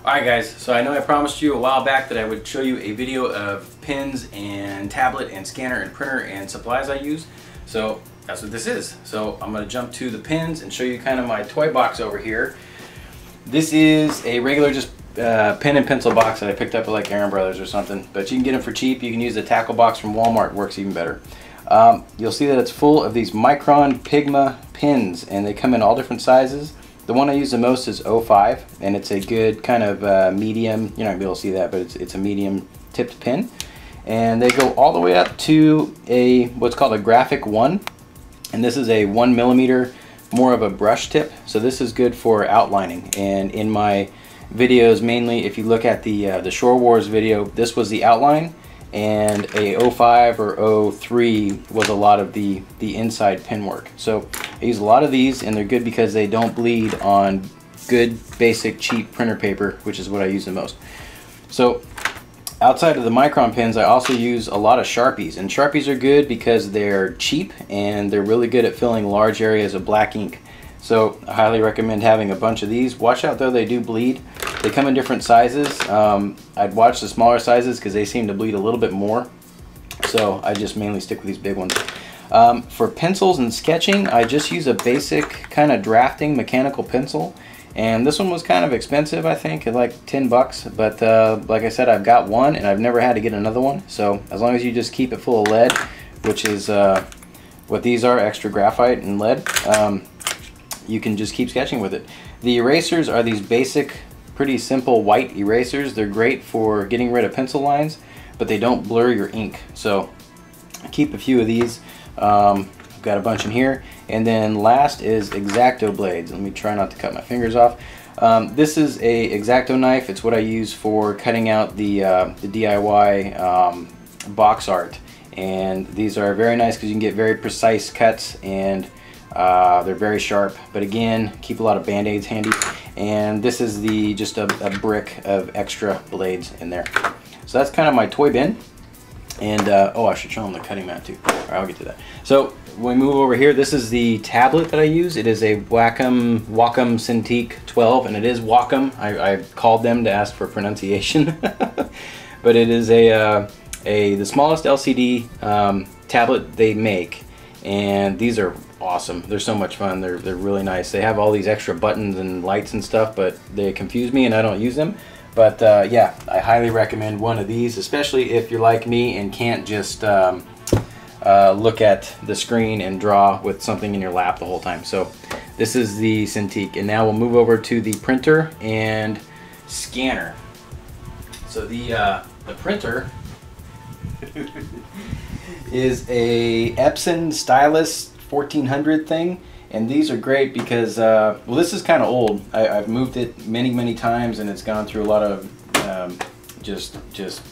Alright guys, so I know I promised you a while back that I would show you a video of pens and tablet and scanner and printer and supplies I use. So that's what this is. So I'm going to jump to the pens and show you kind of my toy box over here. This is a regular just pen and pencil box that I picked up at like Aaron Brothers or something. But you can get them for cheap. You can use the tackle box from Walmart, works even better. You'll see that it's full of these Micron Pigma pens and they come in all different sizes. The one I use the most is 05, and it's a good kind of medium, you're not going to be able to see that, but it's a medium tipped pen. And they go all the way up to a what's called a graphic 1, and this is a 1mm, more of a brush tip. So this is good for outlining. And in my videos, mainly if you look at the Shore Wars video, this was the outline, and a 05 or 03 was a lot of the inside pen work. So I use a lot of these, and they're good because they don't bleed on good basic cheap printer paper, which is what I use the most. So outside of the Micron pens, I also use a lot of Sharpies, and Sharpies are good because they're cheap and they're really good at filling large areas of black ink. So I highly recommend having a bunch of these. Watch out though, they do bleed. They come in different sizes. I'd watch the smaller sizes because they seem to bleed a little bit more. So I just mainly stick with these big ones. For pencils and sketching, I just use a basic kind of drafting mechanical pencil. And this one was kind of expensive, I think, at like 10 bucks. But like I said, I've got one and I've never had to get another one. So as long as you just keep it full of lead, which is what these are, extra graphite and lead, you can just keep sketching with it. The erasers are these basic, pretty simple white erasers. They're great for getting rid of pencil lines, but they don't blur your ink. So keep a few of these. I've got a bunch in here. And then last is Xacto blades. Let me try not to cut my fingers off. This is a Xacto knife. It's what I use for cutting out the DIY box art. And these are very nice because you can get very precise cuts, and they're very sharp, but again, keep a lot of band-aids handy. And this is just a brick of extra blades in there. So that's kind of my toy bin. And oh, I should show them the cutting mat too. All right, I'll get to that. So when we move over here, this is the tablet that I use. It is a Wacom Cintiq 12, and it is Wacom. I called them to ask for pronunciation, but it is the smallest LCD tablet they make. And these are awesome. They're so much fun. They're really nice. They have all these extra buttons and lights and stuff, but they confuse me and I don't use them. But yeah, I highly recommend one of these, especially if you're like me and can't just look at the screen and draw with something in your lap the whole time. So this is the Cintiq, and now we'll move over to the printer and scanner. So the printer is a Epson Stylus 1400 thing, and these are great because well, this is kind of old. I've moved it many times and it's gone through a lot of just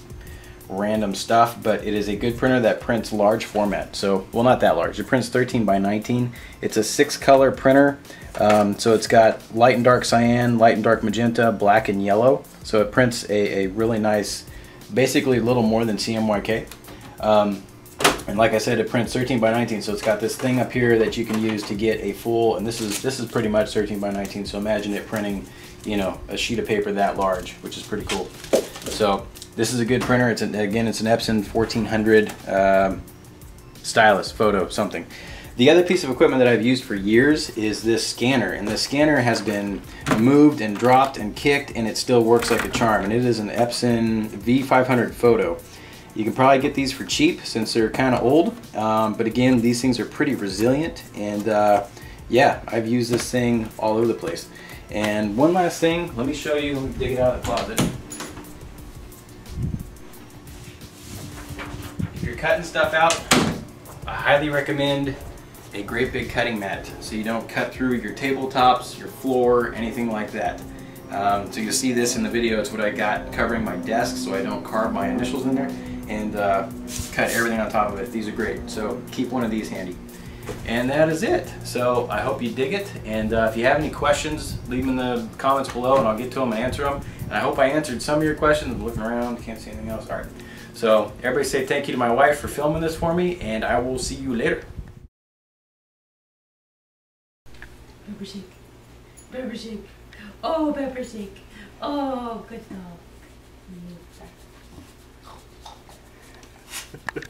random stuff, but it is a good printer that prints large format. So, well, not that large, it prints 13 by 19. It's a 6-color printer, so it's got light and dark cyan, light and dark magenta, black and yellow. So it prints a really nice, basically a little more than CMYK. And like I said, it prints 13 by 19, so it's got this thing up here that you can use to get a full, and this is pretty much 13 by 19, so imagine it printing, you know, a sheet of paper that large, which is pretty cool. So this is a good printer. Again, it's an Epson 1400 Stylus photo something. The other piece of equipment that I've used for years is this scanner, and this scanner has been moved and dropped and kicked, and it still works like a charm, and it is an Epson V500 photo. You can probably get these for cheap since they're kind of old, but again, these things are pretty resilient, and yeah, I've used this thing all over the place. And one last thing, let me show you, let me dig it out of the closet. If you're cutting stuff out, I highly recommend a great big cutting mat so you don't cut through your tabletops, your floor, anything like that. So you'll see this in the video. It's what I got covering my desk so I don't carve my initials in there, and cut everything on top of it. These are great, so keep one of these handy. And that is it. So I hope you dig it, and if you have any questions, leave them in the comments below and I'll get to them and answer them. And I hope I answered some of your questions. I'm looking around, can't see anything else. All right. So everybody say thank you to my wife for filming this for me, and I will see you later. Baby sheep. Baby sheep. Oh, pepper shake. Oh, good dog.